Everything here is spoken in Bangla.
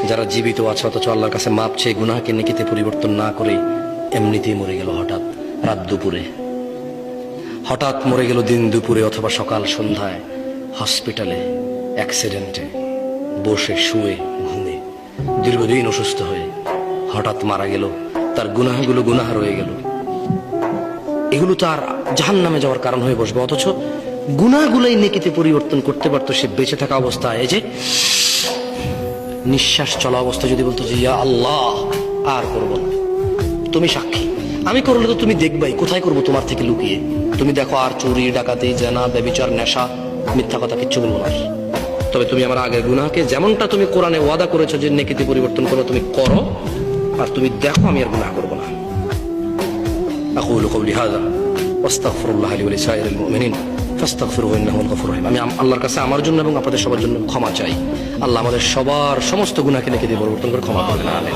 যারা জীবিত আছে অথচ আল্লাহর কাছে মাপ চেয়ে গুনাহকে নেকিতে পরিবর্তন না করে এমনিতেই মরে গেল হঠাৎ রাত দুপুরে, হঠাৎ মরে গেল দিন দুপুরে অথবা সকাল সন্ধ্যায়, হসপিটালে, অ্যাক্সিডেন্টে, বসে শুয়ে ঘুমে, দীর্ঘদিন অসুস্থ হয়ে হঠাৎ মারা গেল। তার গুনাহগুলো গুনাহ রয়ে গেল, এগুলো তো আর জাহান্নামে যাওয়ার কারণ হয়ে বসবে, অথচ গুনাহগুলোই নেকিতে পরিবর্তন করতে পারতো সে বেঁচে থাকা অবস্থায়। এই যে নিঃশ্বাস চলা অবস্থায় যদি বলতো যে ইয়া আল্লাহ আর করবো না, তুমি সাক্ষী, আমি করলে তো তুমি দেখবাই, কোথায় করবো তোমার থেকে লুকিয়ে, তুমি দেখো আর চুরি ডাকাতি জেনা ব্যভিচার নেশা মিথ্যা কথা কিচ্ছু বলবো না, তবে তুমি আমার আগের গুনাহকে যেমনটা তুমি কোরআনে ওয়াদা করেছো যে নেকিতে পরিবর্তন করো তুমি করো, আর তুমি দেখো আমি আর গুনাহ করবো না। আকুলু কওলি হাযা ওয়াস্তাগফিরুল্লাহ লি ওয়া লিসাইরিল মুমিনিন ফাস্তাগফিরুহু ইন্নাহু হুয়াল গফুরুর রহিম। আমি আল্লাহর কাছে আমার জন্য এবং আপনাদের সবার জন্য ক্ষমা চাই। আল্লাহ আমাদের সবার সমস্ত গুনাহকে নেকিতে পরিবর্তন করে ক্ষমা করবেন। আমিন।